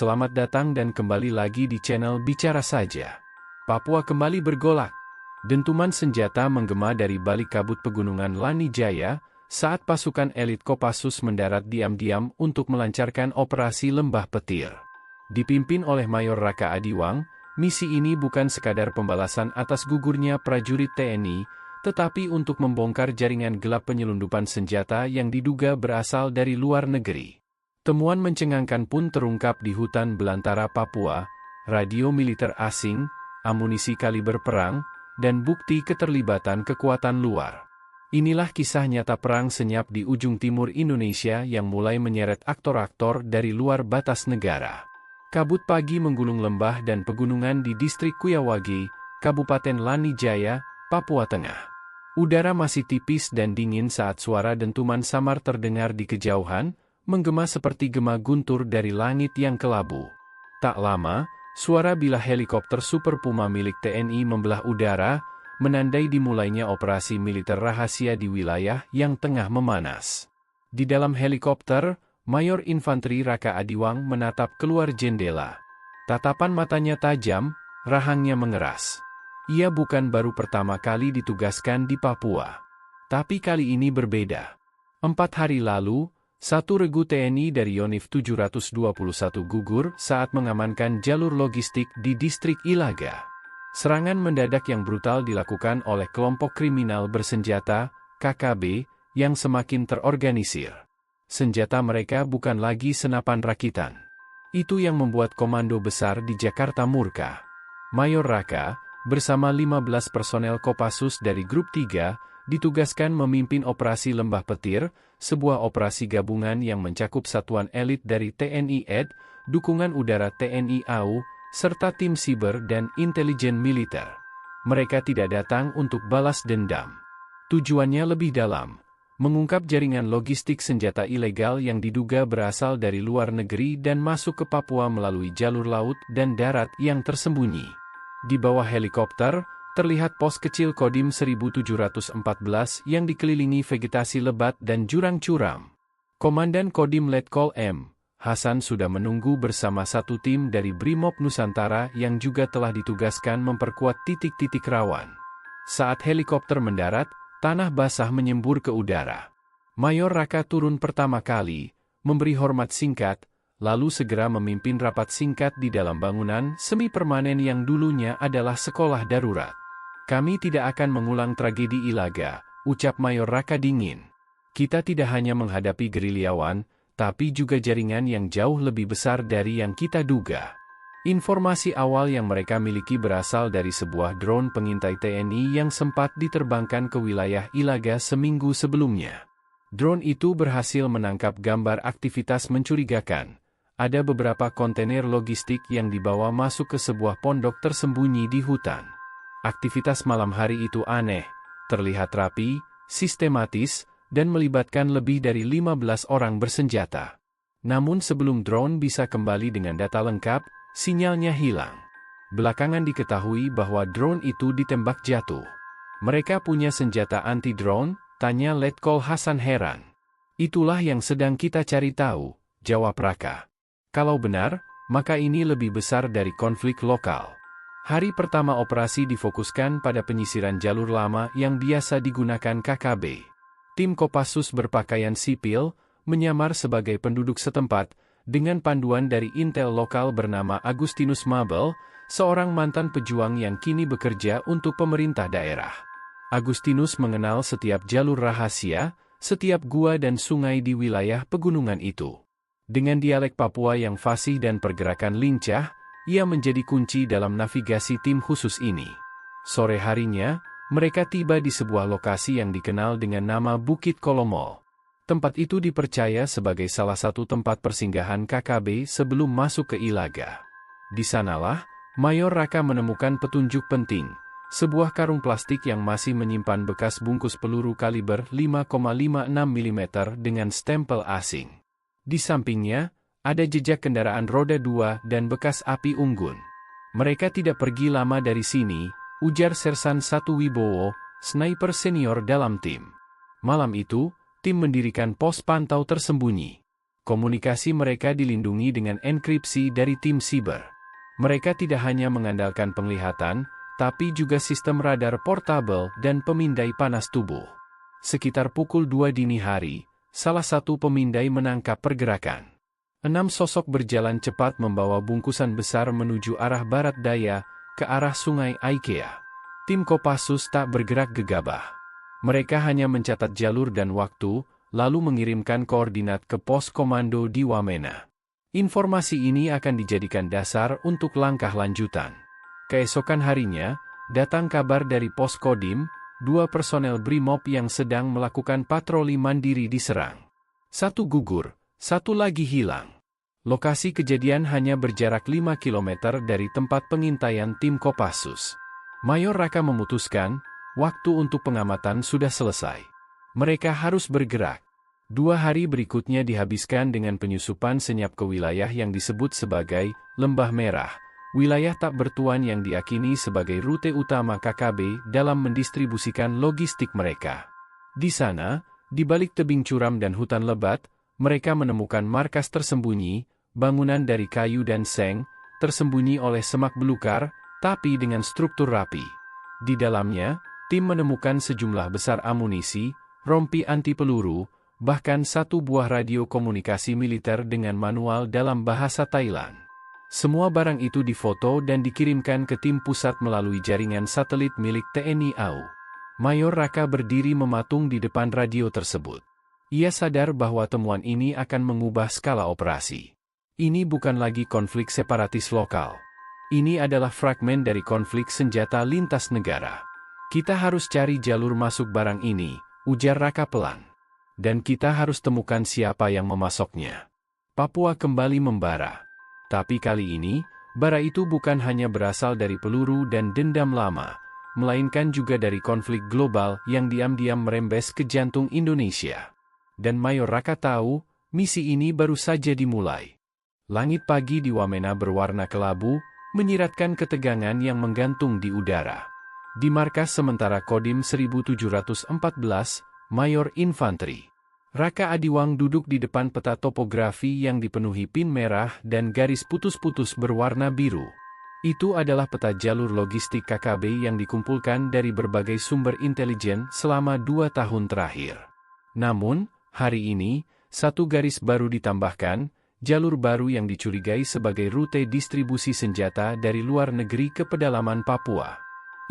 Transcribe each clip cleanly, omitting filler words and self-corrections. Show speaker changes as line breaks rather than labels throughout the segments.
Selamat datang dan kembali lagi di channel Bicara Saja. Papua kembali bergolak. Dentuman senjata menggema dari balik kabut pegunungan Lani Jaya saat pasukan elit Kopassus mendarat diam-diam untuk melancarkan operasi Lembah Petir. Dipimpin oleh Mayor Raka Adiwang, misi ini bukan sekadar pembalasan atas gugurnya prajurit TNI, tetapi untuk membongkar jaringan gelap penyelundupan senjata yang diduga berasal dari luar negeri. Temuan mencengangkan pun terungkap di hutan belantara Papua, radio militer asing, amunisi kaliber perang, dan bukti keterlibatan kekuatan luar. Inilah kisah nyata perang senyap di ujung timur Indonesia yang mulai menyeret aktor-aktor dari luar batas negara. Kabut pagi menggulung lembah dan pegunungan di distrik Kuyawagi, Kabupaten Lani Jaya, Papua Tengah. Udara masih tipis dan dingin saat suara dentuman samar terdengar di kejauhan, menggema seperti gema guntur dari langit yang kelabu. Tak lama, suara bilah helikopter Super Puma milik TNI membelah udara, menandai dimulainya operasi militer rahasia di wilayah yang tengah memanas. Di dalam helikopter, Mayor Infanteri Raka Adiwang menatap keluar jendela. Tatapan matanya tajam, rahangnya mengeras. Ia bukan baru pertama kali ditugaskan di Papua. Tapi kali ini berbeda. 4 hari lalu, satu regu TNI dari Yonif 721 gugur saat mengamankan jalur logistik di distrik Ilaga. Serangan mendadak yang brutal dilakukan oleh kelompok kriminal bersenjata, KKB, yang semakin terorganisir. Senjata mereka bukan lagi senapan rakitan. Itu yang membuat komando besar di Jakarta murka. Mayor Raka, bersama 15 personel Kopassus dari Grup 3, ditugaskan memimpin operasi Lembah Petir, sebuah operasi gabungan yang mencakup satuan elit dari TNI AD, dukungan udara TNI AU, serta tim siber dan intelijen militer. Mereka tidak datang untuk balas dendam. Tujuannya lebih dalam, mengungkap jaringan logistik senjata ilegal yang diduga berasal dari luar negeri dan masuk ke Papua melalui jalur laut dan darat yang tersembunyi. Di bawah helikopter, terlihat pos kecil Kodim 1714 yang dikelilingi vegetasi lebat dan jurang curam. Komandan Kodim Letkol M. Hasan sudah menunggu bersama satu tim dari Brimob Nusantara yang juga telah ditugaskan memperkuat titik-titik rawan. Saat helikopter mendarat, tanah basah menyembur ke udara. Mayor Raka turun pertama kali, memberi hormat singkat, lalu segera memimpin rapat singkat di dalam bangunan semi-permanen yang dulunya adalah sekolah darurat. Kami tidak akan mengulang tragedi Ilaga, ucap Mayor Raka dingin. Kita tidak hanya menghadapi gerilyawan, tapi juga jaringan yang jauh lebih besar dari yang kita duga. Informasi awal yang mereka miliki berasal dari sebuah drone pengintai TNI yang sempat diterbangkan ke wilayah Ilaga seminggu sebelumnya. Drone itu berhasil menangkap gambar aktivitas mencurigakan. Ada beberapa kontainer logistik yang dibawa masuk ke sebuah pondok tersembunyi di hutan. Aktivitas malam hari itu aneh, terlihat rapi, sistematis, dan melibatkan lebih dari 15 orang bersenjata. Namun sebelum drone bisa kembali dengan data lengkap, sinyalnya hilang. Belakangan diketahui bahwa drone itu ditembak jatuh. Mereka punya senjata anti-drone, tanya Letkol Hasan heran. Itulah yang sedang kita cari tahu, jawab Raka. Kalau benar, maka ini lebih besar dari konflik lokal. Hari pertama operasi difokuskan pada penyisiran jalur lama yang biasa digunakan KKB. Tim Kopassus berpakaian sipil, menyamar sebagai penduduk setempat, dengan panduan dari intel lokal bernama Agustinus Mabel, seorang mantan pejuang yang kini bekerja untuk pemerintah daerah. Agustinus mengenal setiap jalur rahasia, setiap gua dan sungai di wilayah pegunungan itu. Dengan dialek Papua yang fasih dan pergerakan lincah, ia menjadi kunci dalam navigasi tim khusus ini. Sore harinya, mereka tiba di sebuah lokasi yang dikenal dengan nama Bukit Kolomol. Tempat itu dipercaya sebagai salah satu tempat persinggahan KKB sebelum masuk ke Ilaga. Di sanalah, Mayor Raka menemukan petunjuk penting, sebuah karung plastik yang masih menyimpan bekas bungkus peluru kaliber 5,56 mm dengan stempel asing. Di sampingnya, ada jejak kendaraan roda 2 dan bekas api unggun. Mereka tidak pergi lama dari sini, ujar Sersan 1 Wibowo, sniper senior dalam tim. Malam itu, tim mendirikan pos pantau tersembunyi. Komunikasi mereka dilindungi dengan enkripsi dari tim siber. Mereka tidak hanya mengandalkan penglihatan, tapi juga sistem radar portabel dan pemindai panas tubuh. Sekitar pukul 2 dini hari, salah satu pemindai menangkap pergerakan. 6 sosok berjalan cepat membawa bungkusan besar menuju arah barat daya, ke arah sungai Aikea. Tim Kopassus tak bergerak gegabah. Mereka hanya mencatat jalur dan waktu, lalu mengirimkan koordinat ke pos komando di Wamena. Informasi ini akan dijadikan dasar untuk langkah lanjutan. Keesokan harinya, datang kabar dari pos Kodim, 2 personel Brimob yang sedang melakukan patroli mandiri diserang. 1 gugur, 1 lagi hilang. Lokasi kejadian hanya berjarak 5 km dari tempat pengintaian tim Kopassus. Mayor Raka memutuskan, waktu untuk pengamatan sudah selesai. Mereka harus bergerak. 2 hari berikutnya dihabiskan dengan penyusupan senyap ke wilayah yang disebut sebagai Lembah Merah, wilayah tak bertuan yang diakini sebagai rute utama KKB dalam mendistribusikan logistik mereka. Di sana, di balik tebing curam dan hutan lebat, mereka menemukan markas tersembunyi, bangunan dari kayu dan seng, tersembunyi oleh semak belukar, tapi dengan struktur rapi. Di dalamnya, tim menemukan sejumlah besar amunisi, rompi anti peluru, bahkan 1 buah radio komunikasi militer dengan manual dalam bahasa Thailand. Semua barang itu difoto dan dikirimkan ke tim pusat melalui jaringan satelit milik TNI AU. Mayor Raka berdiri mematung di depan radio tersebut. Ia sadar bahwa temuan ini akan mengubah skala operasi. Ini bukan lagi konflik separatis lokal. Ini adalah fragmen dari konflik senjata lintas negara. Kita harus cari jalur masuk barang ini, ujar Raka pelan. Dan kita harus temukan siapa yang memasoknya. Papua kembali membara. Tapi kali ini, bara itu bukan hanya berasal dari peluru dan dendam lama, melainkan juga dari konflik global yang diam-diam merembes ke jantung Indonesia. Dan Mayor Raka tahu, misi ini baru saja dimulai. Langit pagi di Wamena berwarna kelabu, menyiratkan ketegangan yang menggantung di udara. Di markas sementara Kodim 1714, Mayor Infanteri Raka Adiwang duduk di depan peta topografi yang dipenuhi pin merah dan garis putus-putus berwarna biru. Itu adalah peta jalur logistik KKB yang dikumpulkan dari berbagai sumber intelijen selama 2 tahun terakhir. Namun, hari ini, 1 garis baru ditambahkan, jalur baru yang dicurigai sebagai rute distribusi senjata dari luar negeri ke pedalaman Papua.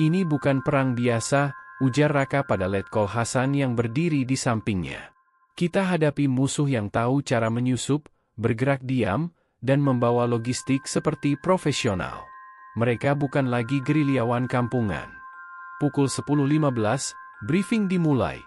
Ini bukan perang biasa, ujar Raka pada Letkol Hasan yang berdiri di sampingnya. Kita hadapi musuh yang tahu cara menyusup, bergerak diam, dan membawa logistik seperti profesional. Mereka bukan lagi gerilyawan kampungan. Pukul 10.15, briefing dimulai.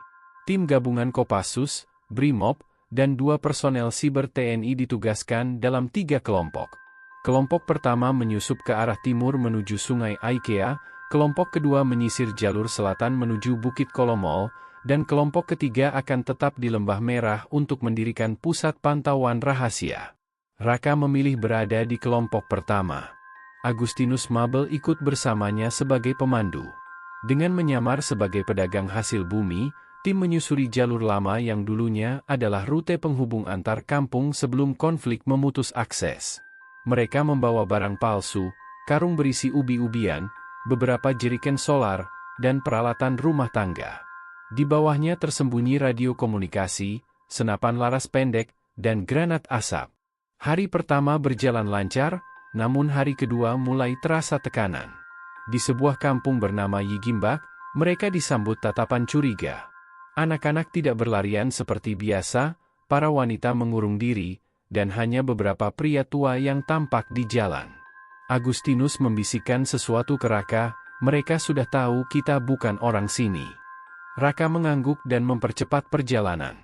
Tim gabungan Kopassus, Brimob, dan 2 personel siber TNI ditugaskan dalam 3 kelompok. Kelompok pertama menyusup ke arah timur menuju sungai Aikea, kelompok kedua menyisir jalur selatan menuju Bukit Kolomol, dan kelompok ketiga akan tetap di Lembah Merah untuk mendirikan pusat pantauan rahasia. Raka memilih berada di kelompok pertama. Agustinus Mabel ikut bersamanya sebagai pemandu. Dengan menyamar sebagai pedagang hasil bumi, tim menyusuri jalur lama yang dulunya adalah rute penghubung antar kampung sebelum konflik memutus akses. Mereka membawa barang palsu, karung berisi ubi-ubian, beberapa jerigen solar, dan peralatan rumah tangga. Di bawahnya tersembunyi radio komunikasi, senapan laras pendek, dan granat asap. Hari pertama berjalan lancar, namun hari kedua mulai terasa tekanan. Di sebuah kampung bernama Yigimbak, mereka disambut tatapan curiga. Anak-anak tidak berlarian seperti biasa, para wanita mengurung diri, dan hanya beberapa pria tua yang tampak di jalan. Agustinus membisikkan sesuatu ke Raka, mereka sudah tahu kita bukan orang sini. Raka mengangguk dan mempercepat perjalanan.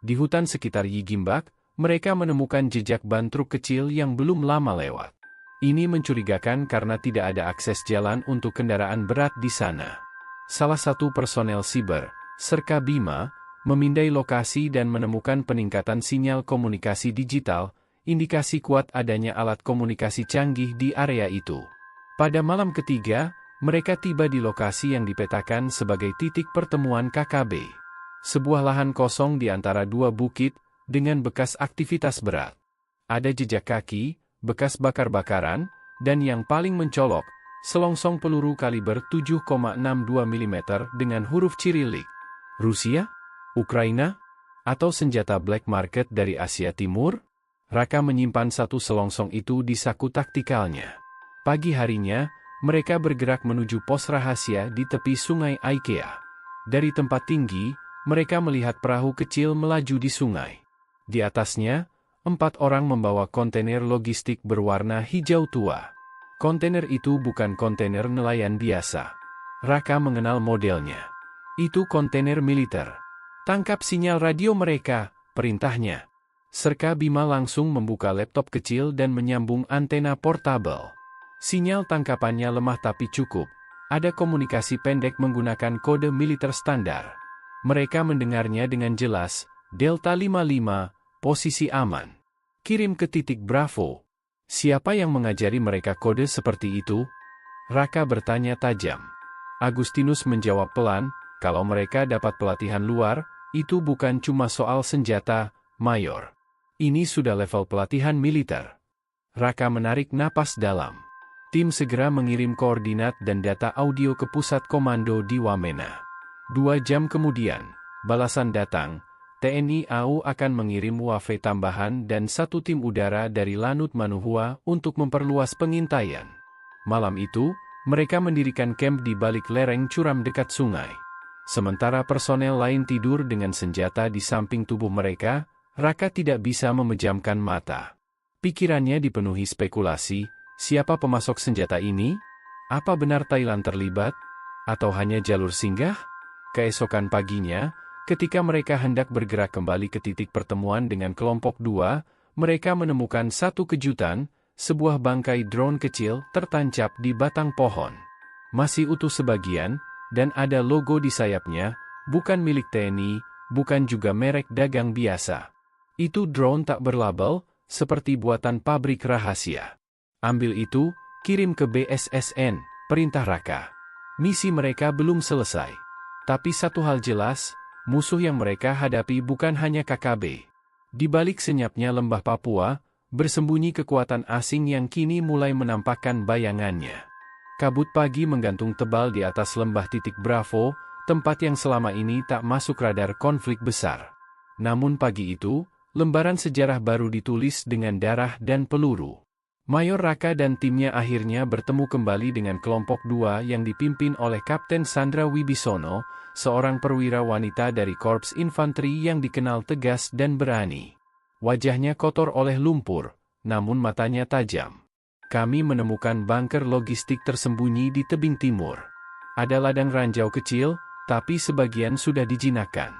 Di hutan sekitar Yigimbak, mereka menemukan jejak ban truk kecil yang belum lama lewat. Ini mencurigakan karena tidak ada akses jalan untuk kendaraan berat di sana. Salah satu personel siber, Serka Bima, memindai lokasi dan menemukan peningkatan sinyal komunikasi digital, indikasi kuat adanya alat komunikasi canggih di area itu. Pada malam ketiga, mereka tiba di lokasi yang dipetakan sebagai titik pertemuan KKB. Sebuah lahan kosong di antara 2 bukit, dengan bekas aktivitas berat. Ada jejak kaki, bekas bakar-bakaran, dan yang paling mencolok, selongsong peluru kaliber 7,62 mm dengan huruf Cyrillic. Rusia? Ukraina? Atau senjata black market dari Asia Timur? Raka menyimpan satu selongsong itu di saku taktikalnya. Pagi harinya, mereka bergerak menuju pos rahasia di tepi sungai Aikea. Dari tempat tinggi, mereka melihat perahu kecil melaju di sungai. Di atasnya, 4 orang membawa kontainer logistik berwarna hijau tua. Kontainer itu bukan kontainer nelayan biasa. Raka mengenal modelnya. Itu kontainer militer. Tangkap sinyal radio mereka, perintahnya. Serka Bima langsung membuka laptop kecil dan menyambung antena portabel. Sinyal tangkapannya lemah tapi cukup. Ada komunikasi pendek menggunakan kode militer standar. Mereka mendengarnya dengan jelas, Delta 55, posisi aman. Kirim ke titik Bravo. Siapa yang mengajari mereka kode seperti itu? Raka bertanya tajam. Agustinus menjawab pelan, kalau mereka dapat pelatihan luar, itu bukan cuma soal senjata, Mayor. Ini sudah level pelatihan militer. Raka menarik napas dalam. Tim segera mengirim koordinat dan data audio ke pusat komando di Wamena. 2 jam kemudian, balasan datang. TNI AU akan mengirim UAV tambahan dan 1 tim udara dari Lanut Manuhua untuk memperluas pengintaian. Malam itu, mereka mendirikan kamp di balik lereng curam dekat sungai. Sementara personel lain tidur dengan senjata di samping tubuh mereka, Raka tidak bisa memejamkan mata. Pikirannya dipenuhi spekulasi. Siapa pemasok senjata ini? Apa benar Thailand terlibat? Atau hanya jalur singgah? Keesokan paginya, ketika mereka hendak bergerak kembali ke titik pertemuan dengan kelompok 2, mereka menemukan satu kejutan, sebuah bangkai drone kecil tertancap di batang pohon. Masih utuh sebagian, dan ada logo di sayapnya, bukan milik TNI, bukan juga merek dagang biasa. Itu drone tak berlabel, seperti buatan pabrik rahasia. Ambil itu, kirim ke BSSN, perintah Raka. Misi mereka belum selesai. Tapi satu hal jelas, musuh yang mereka hadapi bukan hanya KKB. Di balik senyapnya lembah Papua, bersembunyi kekuatan asing yang kini mulai menampakkan bayangannya. Kabut pagi menggantung tebal di atas lembah titik Bravo, tempat yang selama ini tak masuk radar konflik besar. Namun pagi itu, lembaran sejarah baru ditulis dengan darah dan peluru. Mayor Raka dan timnya akhirnya bertemu kembali dengan kelompok 2 yang dipimpin oleh Kapten Sandra Wibisono, seorang perwira wanita dari Korps Infanteri yang dikenal tegas dan berani. Wajahnya kotor oleh lumpur, namun matanya tajam. Kami menemukan bunker logistik tersembunyi di tebing timur. Ada ladang ranjau kecil, tapi sebagian sudah dijinakkan.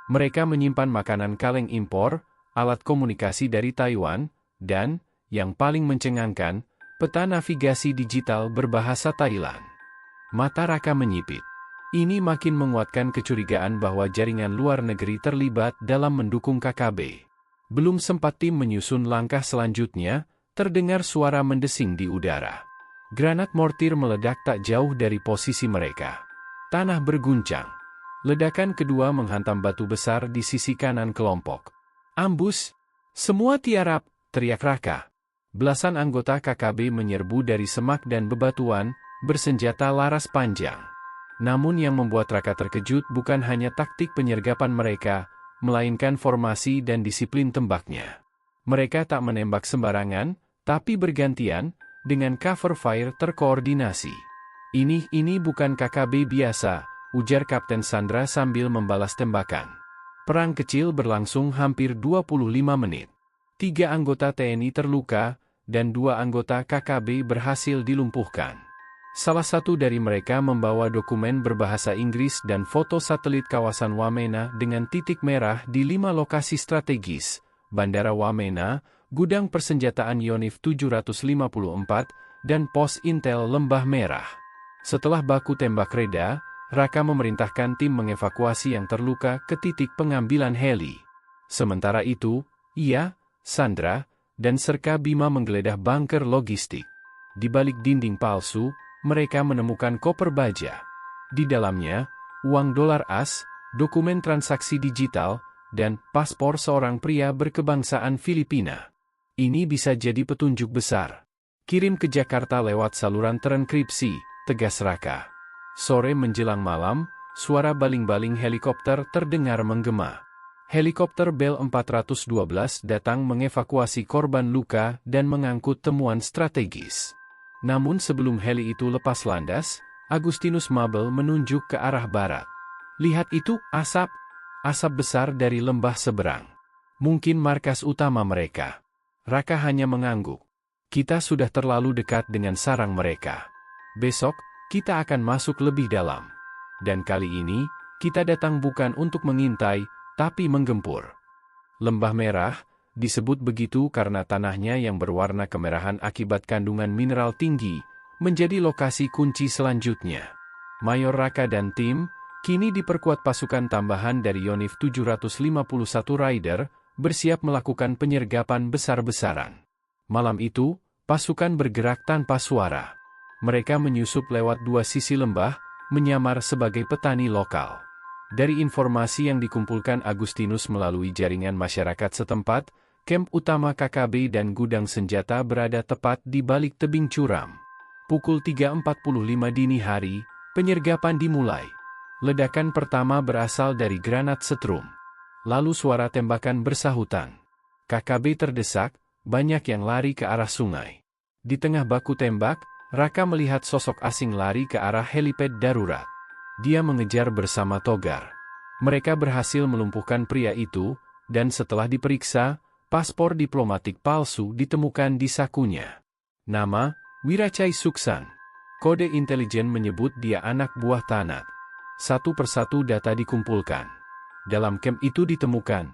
Mereka menyimpan makanan kaleng impor, alat komunikasi dari Taiwan, dan yang paling mencengangkan, peta navigasi digital berbahasa Thailand. Mata Raka menyipit. Ini makin menguatkan kecurigaan bahwa jaringan luar negeri terlibat dalam mendukung KKB. Belum sempat tim menyusun langkah selanjutnya, terdengar suara mendesing di udara. Granat mortir meledak tak jauh dari posisi mereka. Tanah berguncang. Ledakan kedua menghantam batu besar di sisi kanan kelompok. Ambus! Semua tiarap! Teriak Raka. Belasan anggota KKB menyerbu dari semak dan bebatuan, bersenjata laras panjang. Namun yang membuat Raka terkejut bukan hanya taktik penyergapan mereka, melainkan formasi dan disiplin tembaknya. Mereka tak menembak sembarangan, tapi bergantian, dengan cover fire terkoordinasi. Ini bukan KKB biasa, ujar Kapten Sandra sambil membalas tembakan. Perang kecil berlangsung hampir 25 menit. 3 anggota TNI terluka, dan 2 anggota KKB berhasil dilumpuhkan. Salah satu dari mereka membawa dokumen berbahasa Inggris dan foto satelit kawasan Wamena dengan titik merah di 5 lokasi strategis, Bandara Wamena, Gudang Persenjataan Yonif 754, dan Pos Intel Lembah Merah. Setelah baku tembak reda, Raka memerintahkan tim mengevakuasi yang terluka ke titik pengambilan heli. Sementara itu, ia, Sandra, dan Serka Bima menggeledah bunker logistik. Di balik dinding palsu, mereka menemukan koper baja. Di dalamnya, uang dolar as, dokumen transaksi digital, dan paspor seorang pria berkebangsaan Filipina. Ini bisa jadi petunjuk besar. Kirim ke Jakarta lewat saluran terenkripsi, tegas Raka. Sore menjelang malam, suara baling-baling helikopter terdengar menggema. Helikopter Bell 412 datang mengevakuasi korban luka dan mengangkut temuan strategis. Namun sebelum heli itu lepas landas, Agustinus Mabel menunjuk ke arah barat. Lihat itu, asap. Asap besar dari lembah seberang. Mungkin markas utama mereka. Raka hanya mengangguk. Kita sudah terlalu dekat dengan sarang mereka. Besok, kita akan masuk lebih dalam. Dan kali ini, kita datang bukan untuk mengintai, tapi menggempur. Lembah Merah, disebut begitu karena tanahnya yang berwarna kemerahan akibat kandungan mineral tinggi, menjadi lokasi kunci selanjutnya. Mayor Raka dan tim, kini diperkuat pasukan tambahan dari Yonif 751 Rider, bersiap melakukan penyergapan besar-besaran. Malam itu, pasukan bergerak tanpa suara. Mereka menyusup lewat dua sisi lembah, menyamar sebagai petani lokal. Dari informasi yang dikumpulkan Agustinus melalui jaringan masyarakat setempat, kamp utama KKB dan gudang senjata berada tepat di balik tebing curam. Pukul 3.45 dini hari, penyergapan dimulai. Ledakan pertama berasal dari granat setrum. Lalu suara tembakan bersahutan. KKB terdesak, banyak yang lari ke arah sungai. Di tengah baku tembak, Raka melihat sosok asing lari ke arah helipad darurat. Dia mengejar bersama Togar. Mereka berhasil melumpuhkan pria itu, dan setelah diperiksa, paspor diplomatik palsu ditemukan di sakunya. Nama, Wiracai Suksan. Kode intelijen menyebut dia anak buah Tanat. Satu persatu data dikumpulkan. Dalam camp itu ditemukan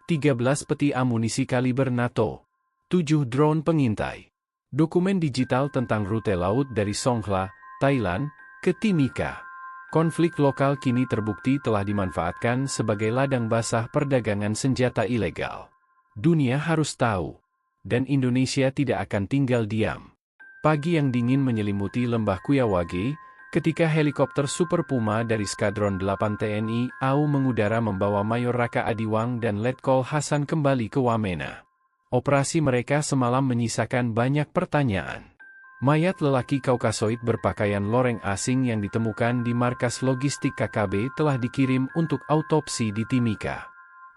13 peti amunisi kaliber NATO, 7 drone pengintai, dokumen digital tentang rute laut dari Songkhla, Thailand, ke Timika. Konflik lokal kini terbukti telah dimanfaatkan sebagai ladang basah perdagangan senjata ilegal. Dunia harus tahu. Dan Indonesia tidak akan tinggal diam. Pagi yang dingin menyelimuti lembah Kuyawage, ketika helikopter Super Puma dari Skadron 8 TNI AU mengudara membawa Mayor Raka Adiwang dan Letkol Hasan kembali ke Wamena. Operasi mereka semalam menyisakan banyak pertanyaan. Mayat lelaki Kaukasoid berpakaian loreng asing yang ditemukan di markas logistik KKB telah dikirim untuk autopsi di Timika.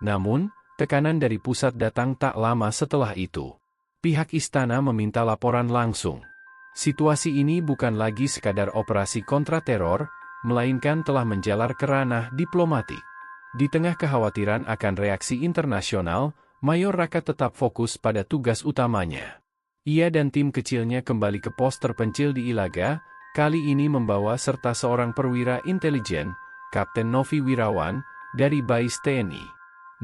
Namun, tekanan dari pusat datang tak lama setelah itu. Pihak istana meminta laporan langsung. Situasi ini bukan lagi sekadar operasi kontrateror, melainkan telah menjalar ke ranah diplomatik. Di tengah kekhawatiran akan reaksi internasional, Mayor Raka tetap fokus pada tugas utamanya. Ia dan tim kecilnya kembali ke pos terpencil di Ilaga, kali ini membawa serta seorang perwira intelijen, Kapten Novi Wirawan, dari BAIS TNI.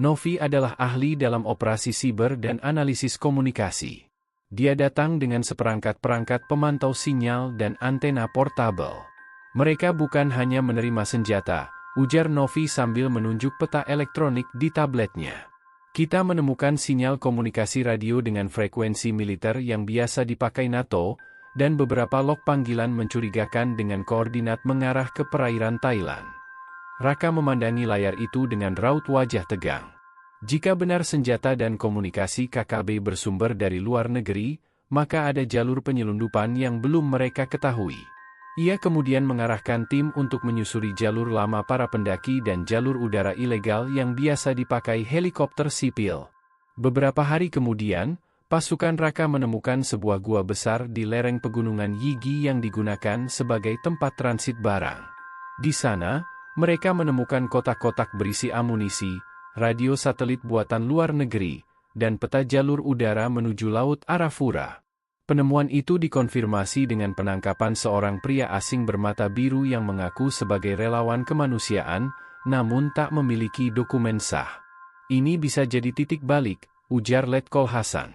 Novi adalah ahli dalam operasi siber dan analisis komunikasi. Dia datang dengan seperangkat-perangkat pemantau sinyal dan antena portabel. Mereka bukan hanya menerima senjata, ujar Novi sambil menunjuk peta elektronik di tabletnya. Kita menemukan sinyal komunikasi radio dengan frekuensi militer yang biasa dipakai NATO, dan beberapa log panggilan mencurigakan dengan koordinat mengarah ke perairan Thailand. Raka memandangi layar itu dengan raut wajah tegang. Jika benar senjata dan komunikasi KKB bersumber dari luar negeri, maka ada jalur penyelundupan yang belum mereka ketahui. Ia kemudian mengarahkan tim untuk menyusuri jalur lama para pendaki dan jalur udara ilegal yang biasa dipakai helikopter sipil. Beberapa hari kemudian, pasukan Raka menemukan sebuah gua besar di lereng pegunungan Yigi yang digunakan sebagai tempat transit barang. Di sana, mereka menemukan kotak-kotak berisi amunisi, radio satelit buatan luar negeri, dan peta jalur udara menuju Laut Arafura. Penemuan itu dikonfirmasi dengan penangkapan seorang pria asing bermata biru yang mengaku sebagai relawan kemanusiaan, namun tak memiliki dokumen sah. Ini bisa jadi titik balik, ujar Letkol Hasan.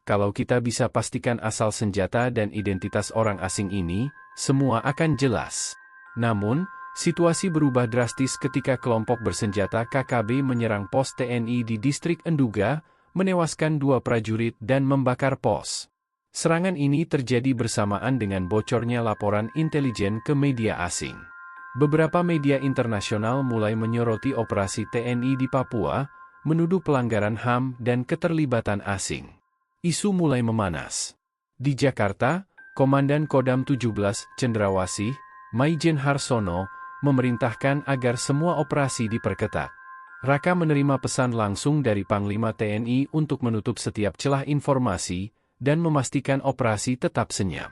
Kalau kita bisa pastikan asal senjata dan identitas orang asing ini, semua akan jelas. Namun, situasi berubah drastis ketika kelompok bersenjata KKB menyerang pos TNI di distrik Enduga, menewaskan 2 prajurit dan membakar pos. Serangan ini terjadi bersamaan dengan bocornya laporan intelijen ke media asing. Beberapa media internasional mulai menyoroti operasi TNI di Papua, menuduh pelanggaran HAM dan keterlibatan asing. Isu mulai memanas. Di Jakarta, Komandan Kodam 17, Cendrawasih, Maijen Harsono, memerintahkan agar semua operasi diperketat. Raka menerima pesan langsung dari Panglima TNI untuk menutup setiap celah informasi dan memastikan operasi tetap senyap.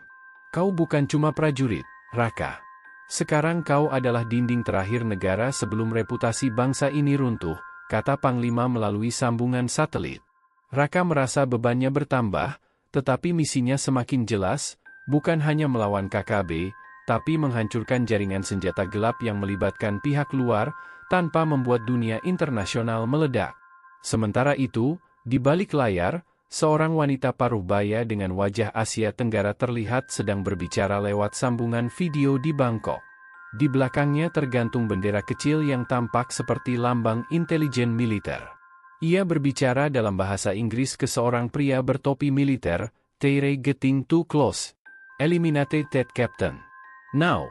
Kau bukan cuma prajurit, Raka. Sekarang kau adalah dinding terakhir negara sebelum reputasi bangsa ini runtuh, kata Panglima melalui sambungan satelit. Raka merasa bebannya bertambah, tetapi misinya semakin jelas, bukan hanya melawan KKB, tapi menghancurkan jaringan senjata gelap yang melibatkan pihak luar, tanpa membuat dunia internasional meledak. Sementara itu, di balik layar, seorang wanita paruh baya dengan wajah Asia Tenggara terlihat sedang berbicara lewat sambungan video di Bangkok. Di belakangnya tergantung bendera kecil yang tampak seperti lambang intelijen militer. Ia berbicara dalam bahasa Inggris ke seorang pria bertopi militer, "They're getting too close. Eliminate that captain. Now."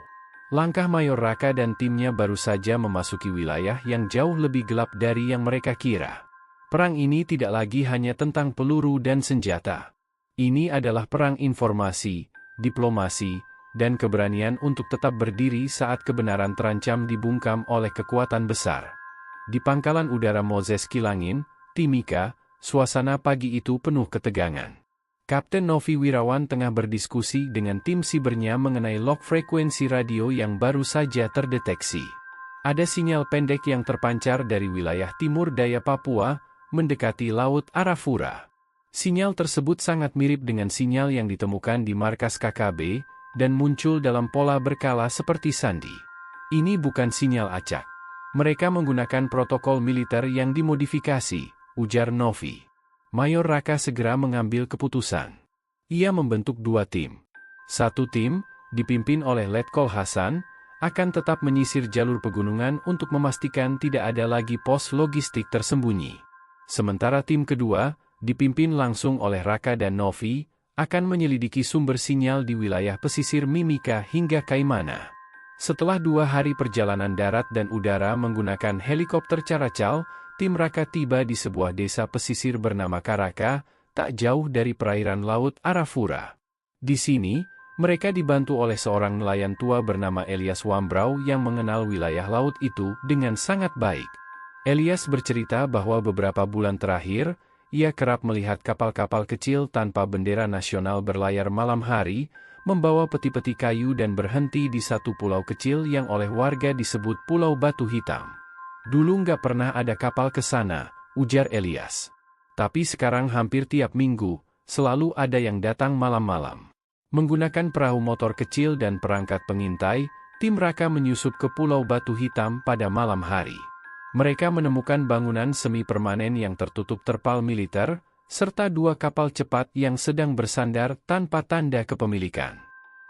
Langkah Mayor Raka dan timnya baru saja memasuki wilayah yang jauh lebih gelap dari yang mereka kira. Perang ini tidak lagi hanya tentang peluru dan senjata. Ini adalah perang informasi, diplomasi, dan keberanian untuk tetap berdiri saat kebenaran terancam dibungkam oleh kekuatan besar. Di pangkalan udara Moses Kilangin, Timika, suasana pagi itu penuh ketegangan. Kapten Novi Wirawan tengah berdiskusi dengan tim sibernya mengenai log frekuensi radio yang baru saja terdeteksi. Ada sinyal pendek yang terpancar dari wilayah timur daya Papua, mendekati Laut Arafura. Sinyal tersebut sangat mirip dengan sinyal yang ditemukan di markas KKB, dan muncul dalam pola berkala seperti sandi. Ini bukan sinyal acak. Mereka menggunakan protokol militer yang dimodifikasi, ujar Novi. Mayor Raka segera mengambil keputusan. Ia membentuk dua tim. Satu tim, dipimpin oleh Letkol Hasan, akan tetap menyisir jalur pegunungan untuk memastikan tidak ada lagi pos logistik tersembunyi. Sementara tim kedua, dipimpin langsung oleh Raka dan Novi, akan menyelidiki sumber sinyal di wilayah pesisir Mimika hingga Kaimana. Setelah 2 hari perjalanan darat dan udara menggunakan helikopter Caracal, tim Raka tiba di sebuah desa pesisir bernama Karaka, tak jauh dari perairan Laut Arafura. Di sini, mereka dibantu oleh seorang nelayan tua bernama Elias Wambrau yang mengenal wilayah laut itu dengan sangat baik. Elias bercerita bahwa beberapa bulan terakhir, ia kerap melihat kapal-kapal kecil tanpa bendera nasional berlayar malam hari, membawa peti-peti kayu dan berhenti di satu pulau kecil yang oleh warga disebut Pulau Batu Hitam. Dulu nggak pernah ada kapal ke sana, ujar Elias. Tapi sekarang hampir tiap minggu, selalu ada yang datang malam-malam. Menggunakan perahu motor kecil dan perangkat pengintai, tim Raka menyusup ke Pulau Batu Hitam pada malam hari. Mereka menemukan bangunan semi-permanen yang tertutup terpal militer, serta 2 kapal cepat yang sedang bersandar tanpa tanda kepemilikan.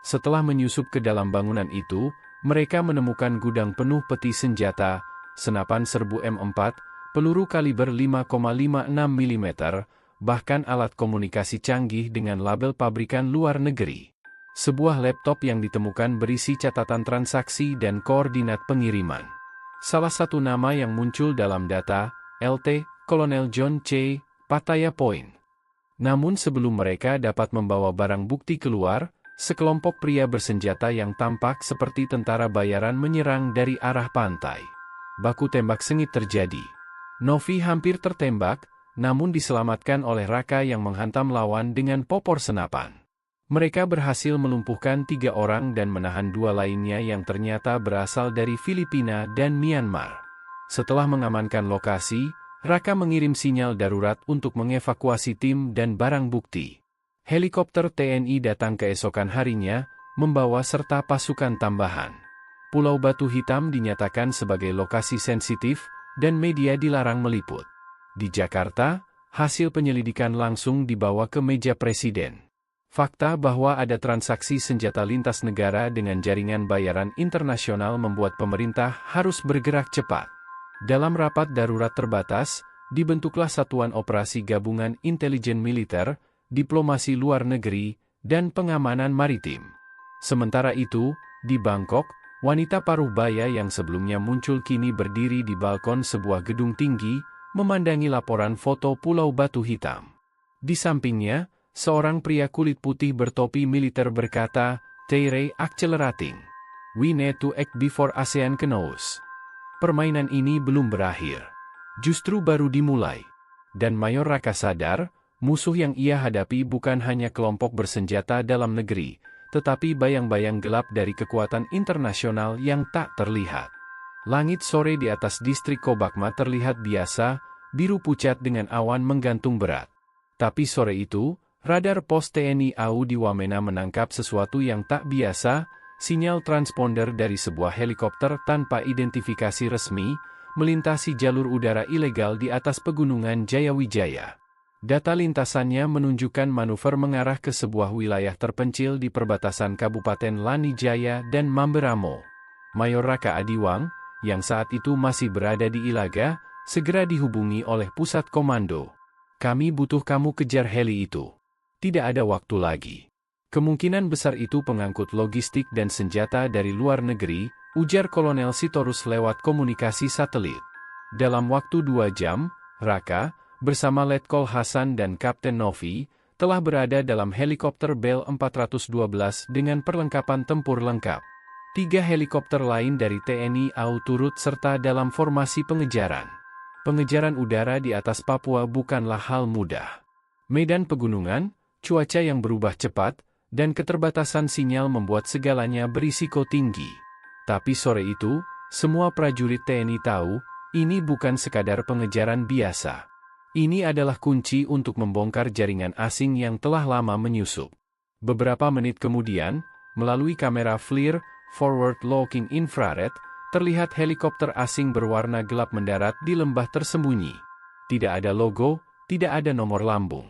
Setelah menyusup ke dalam bangunan itu, mereka menemukan gudang penuh peti senjata, senapan serbu M4, peluru kaliber 5,56 mm, bahkan alat komunikasi canggih dengan label pabrikan luar negeri. Sebuah laptop yang ditemukan berisi catatan transaksi dan koordinat pengiriman. Salah satu nama yang muncul dalam data, LT, Kolonel John C. Pattaya Point. Namun sebelum mereka dapat membawa barang bukti keluar, sekelompok pria bersenjata yang tampak seperti tentara bayaran menyerang dari arah pantai. Baku tembak sengit terjadi. Novi hampir tertembak, namun diselamatkan oleh Raka yang menghantam lawan dengan popor senapan. Mereka berhasil melumpuhkan 3 orang dan menahan 2 lainnya yang ternyata berasal dari Filipina dan Myanmar. Setelah mengamankan lokasi, Raka mengirim sinyal darurat untuk mengevakuasi tim dan barang bukti. Helikopter TNI datang keesokan harinya, membawa serta pasukan tambahan. Pulau Batu Hitam dinyatakan sebagai lokasi sensitif, dan media dilarang meliput. Di Jakarta, hasil penyelidikan langsung dibawa ke meja Presiden. Fakta bahwa ada transaksi senjata lintas negara dengan jaringan bayaran internasional membuat pemerintah harus bergerak cepat. Dalam rapat darurat terbatas, dibentuklah Satuan Operasi Gabungan Intelijen Militer, Diplomasi Luar Negeri, dan Pengamanan Maritim. Sementara itu, di Bangkok, wanita paruh baya yang sebelumnya muncul kini berdiri di balkon sebuah gedung tinggi, memandangi laporan foto Pulau Batu Hitam. Di sampingnya, seorang pria kulit putih bertopi militer berkata, "Terre accelerating. We need to act before ASEAN knows." Permainan ini belum berakhir. Justru baru dimulai. Dan Mayor Raka sadar, musuh yang ia hadapi bukan hanya kelompok bersenjata dalam negeri, tetapi bayang-bayang gelap dari kekuatan internasional yang tak terlihat. Langit sore di atas distrik Kobakma terlihat biasa, biru pucat dengan awan menggantung berat. Tapi sore itu, radar pos TNI AU di Wamena menangkap sesuatu yang tak biasa, sinyal transponder dari sebuah helikopter tanpa identifikasi resmi, melintasi jalur udara ilegal di atas pegunungan Jayawijaya. Data lintasannya menunjukkan manuver mengarah ke sebuah wilayah terpencil di perbatasan Kabupaten Lanijaya dan Mamberamo. Mayor Raka Adiwang, yang saat itu masih berada di Ilaga, segera dihubungi oleh pusat komando. "Kami butuh kamu kejar heli itu. Tidak ada waktu lagi." Kemungkinan besar itu pengangkut logistik dan senjata dari luar negeri, ujar Kolonel Sitorus lewat komunikasi satelit. Dalam waktu 2 jam, Raka, bersama Letkol Hasan dan Kapten Novi, telah berada dalam helikopter Bell 412 dengan perlengkapan tempur lengkap. 3 helikopter lain dari TNI AU turut serta dalam formasi pengejaran. Pengejaran udara di atas Papua bukanlah hal mudah. Medan pegunungan, cuaca yang berubah cepat, dan keterbatasan sinyal membuat segalanya berisiko tinggi. Tapi sore itu, semua prajurit TNI tahu, ini bukan sekadar pengejaran biasa. Ini adalah kunci untuk membongkar jaringan asing yang telah lama menyusup. Beberapa menit kemudian, melalui kamera FLIR, Forward Looking Infrared, terlihat helikopter asing berwarna gelap mendarat di lembah tersembunyi. Tidak ada logo, tidak ada nomor lambung.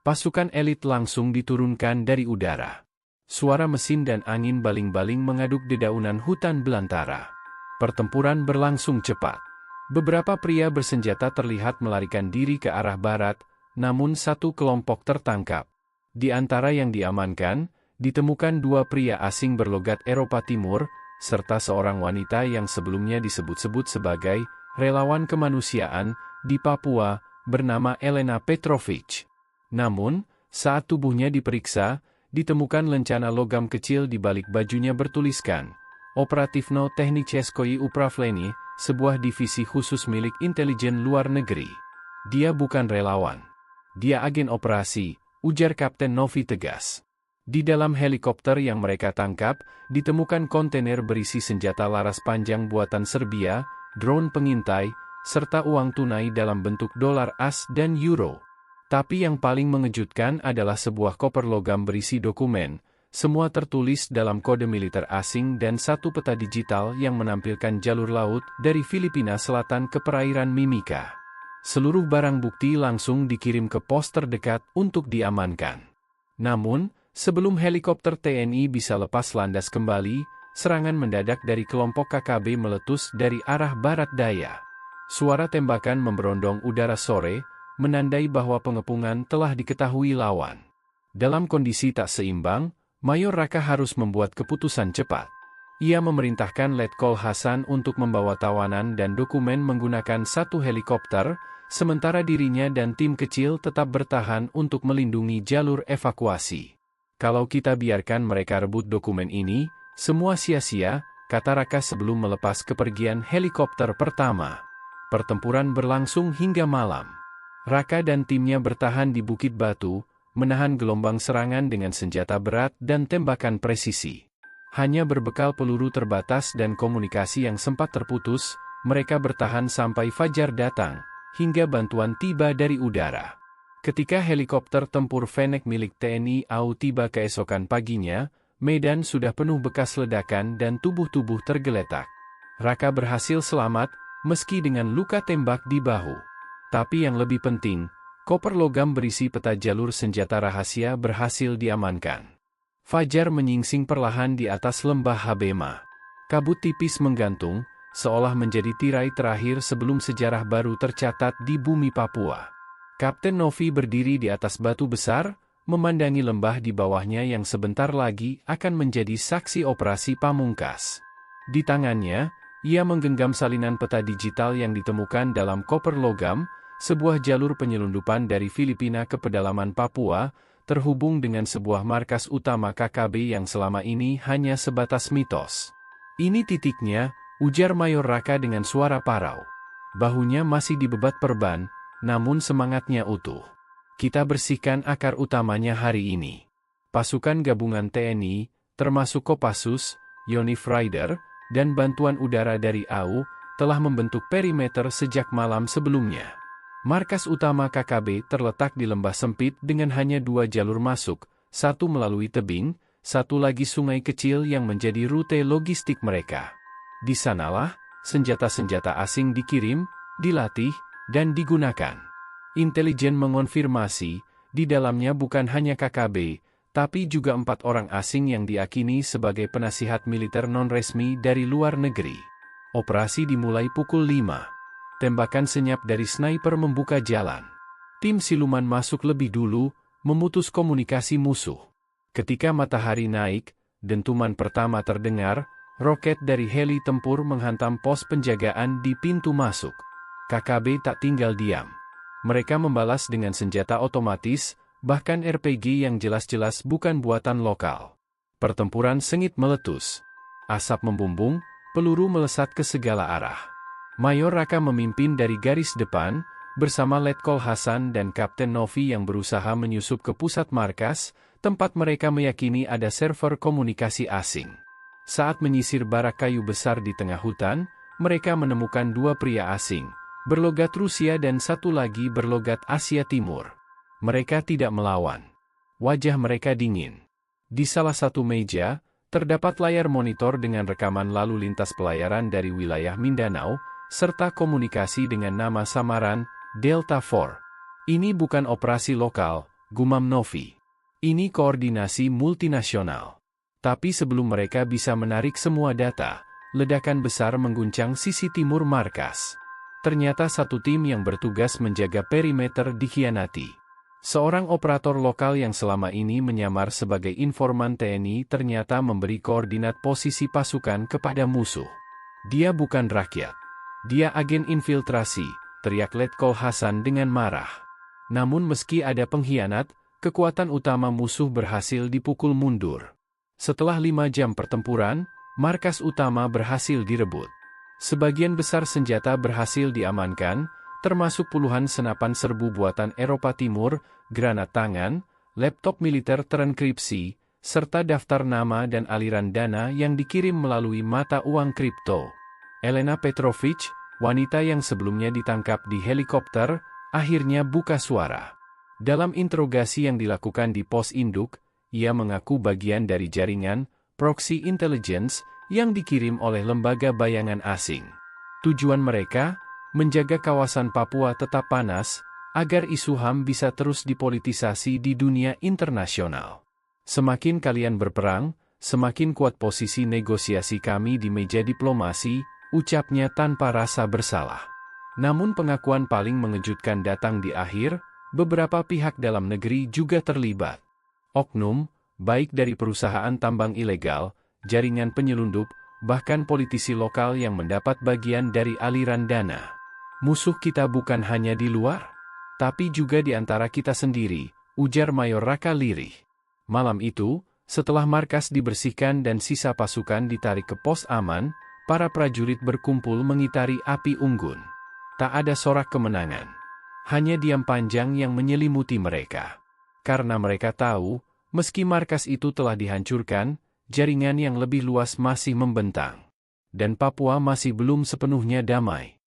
Pasukan elit langsung diturunkan dari udara. Suara mesin dan angin baling-baling mengaduk dedaunan hutan belantara. Pertempuran berlangsung cepat. Beberapa pria bersenjata terlihat melarikan diri ke arah barat, namun satu kelompok tertangkap. Di antara yang diamankan, ditemukan 2 pria asing berlogat Eropa Timur, serta seorang wanita yang sebelumnya disebut-sebut sebagai relawan kemanusiaan di Papua, bernama Elena Petrovic. Namun, saat tubuhnya diperiksa, ditemukan lencana logam kecil di balik bajunya bertuliskan, Operativno Technicheskoye Upravlenie, sebuah divisi khusus milik intelijen luar negeri. Dia bukan relawan. Dia agen operasi, ujar Kapten Novi tegas. Di dalam helikopter yang mereka tangkap, ditemukan kontainer berisi senjata laras panjang buatan Serbia, drone pengintai, serta uang tunai dalam bentuk dolar AS dan euro. Tapi yang paling mengejutkan adalah sebuah koper logam berisi dokumen, semua tertulis dalam kode militer asing dan satu peta digital yang menampilkan jalur laut dari Filipina Selatan ke perairan Mimika. Seluruh barang bukti langsung dikirim ke pos terdekat untuk diamankan. Namun, sebelum helikopter TNI bisa lepas landas kembali, serangan mendadak dari kelompok KKB meletus dari arah barat daya. Suara tembakan memberondong udara sore, menandai bahwa pengepungan telah diketahui lawan. Dalam kondisi tak seimbang, Mayor Raka harus membuat keputusan cepat. Ia memerintahkan Letkol Hasan untuk membawa tawanan dan dokumen menggunakan satu helikopter, sementara dirinya dan tim kecil tetap bertahan untuk melindungi jalur evakuasi. "Kalau kita biarkan mereka rebut dokumen ini, semua sia-sia," kata Raka sebelum melepas kepergian helikopter pertama. Pertempuran berlangsung hingga malam. Raka dan timnya bertahan di Bukit Batu, menahan gelombang serangan dengan senjata berat dan tembakan presisi. Hanya berbekal peluru terbatas dan komunikasi yang sempat terputus, mereka bertahan sampai fajar datang, hingga bantuan tiba dari udara. Ketika helikopter tempur Fennec milik TNI AU tiba keesokan paginya, medan sudah penuh bekas ledakan dan tubuh-tubuh tergeletak. Raka berhasil selamat, meski dengan luka tembak di bahu. Tapi yang lebih penting, koper logam berisi peta jalur senjata rahasia berhasil diamankan. Fajar menyingsing perlahan di atas lembah Habema. Kabut tipis menggantung, seolah menjadi tirai terakhir sebelum sejarah baru tercatat di bumi Papua. Kapten Novi berdiri di atas batu besar, memandangi lembah di bawahnya yang sebentar lagi akan menjadi saksi operasi pamungkas. Di tangannya, ia menggenggam salinan peta digital yang ditemukan dalam koper logam, sebuah jalur penyelundupan dari Filipina ke pedalaman Papua, terhubung dengan sebuah markas utama KKB yang selama ini hanya sebatas mitos. Ini titiknya, ujar Mayor Raka dengan suara parau. Bahunya masih dibebat perban, namun semangatnya utuh. Kita bersihkan akar utamanya hari ini. Pasukan gabungan TNI, termasuk Kopassus, Yonif Rider, dan bantuan udara dari AU, telah membentuk perimeter sejak malam sebelumnya. Markas utama KKB terletak di lembah sempit dengan hanya 2 jalur masuk, satu melalui tebing, satu lagi sungai kecil yang menjadi rute logistik mereka. Di sanalah, senjata-senjata asing dikirim, dilatih, dan digunakan. Intelijen mengonfirmasi, di dalamnya bukan hanya KKB, tapi juga 4 orang asing yang diakini sebagai penasihat militer non-resmi dari luar negeri. Operasi dimulai pukul 5. Tembakan senyap dari sniper membuka jalan. Tim siluman masuk lebih dulu, memutus komunikasi musuh. Ketika matahari naik, dentuman pertama terdengar, roket dari heli tempur menghantam pos penjagaan di pintu masuk. KKB tak tinggal diam. Mereka membalas dengan senjata otomatis, bahkan RPG yang jelas-jelas bukan buatan lokal. Pertempuran sengit meletus. Asap membumbung, peluru melesat ke segala arah. Mayor Raka memimpin dari garis depan, bersama Letkol Hasan dan Kapten Novi yang berusaha menyusup ke pusat markas, tempat mereka meyakini ada server komunikasi asing. Saat menyisir barak kayu besar di tengah hutan, mereka menemukan 2 pria asing, berlogat Rusia dan satu lagi berlogat Asia Timur. Mereka tidak melawan. Wajah mereka dingin. Di salah satu meja, terdapat layar monitor dengan rekaman lalu lintas pelayaran dari wilayah Mindanao, serta komunikasi dengan nama samaran, Delta 4. Ini bukan operasi lokal, gumam Novi. Ini koordinasi multinasional. Tapi sebelum mereka bisa menarik semua data, ledakan besar mengguncang sisi timur markas. Ternyata satu tim yang bertugas menjaga perimeter dikhianati. Seorang operator lokal yang selama ini menyamar sebagai informan TNI ternyata memberi koordinat posisi pasukan kepada musuh. Dia bukan rakyat. Dia agen infiltrasi, teriak Letkol Hasan dengan marah. Namun meski ada pengkhianat, kekuatan utama musuh berhasil dipukul mundur. Setelah 5 jam pertempuran, markas utama berhasil direbut. Sebagian besar senjata berhasil diamankan, termasuk puluhan senapan serbu buatan Eropa Timur, granat tangan, laptop militer terenkripsi, serta daftar nama dan aliran dana yang dikirim melalui mata uang kripto. Elena Petrovich, wanita yang sebelumnya ditangkap di helikopter, akhirnya buka suara. Dalam interogasi yang dilakukan di pos induk, ia mengaku bagian dari jaringan proxy intelligence yang dikirim oleh lembaga bayangan asing. Tujuan mereka, menjaga kawasan Papua tetap panas, agar isu HAM bisa terus dipolitisasi di dunia internasional. Semakin kalian berperang, semakin kuat posisi negosiasi kami di meja diplomasi, ucapnya tanpa rasa bersalah. Namun pengakuan paling mengejutkan datang di akhir, beberapa pihak dalam negeri juga terlibat. Oknum, baik dari perusahaan tambang ilegal, jaringan penyelundup, bahkan politisi lokal yang mendapat bagian dari aliran dana. Musuh kita bukan hanya di luar, tapi juga di antara kita sendiri, ujar Mayor Raka lirih. Malam itu, setelah markas dibersihkan dan sisa pasukan ditarik ke pos aman, para prajurit berkumpul mengitari api unggun. Tak ada sorak kemenangan. Hanya diam panjang yang menyelimuti mereka. Karena mereka tahu, meski markas itu telah dihancurkan, jaringan yang lebih luas masih membentang. Dan Papua masih belum sepenuhnya damai.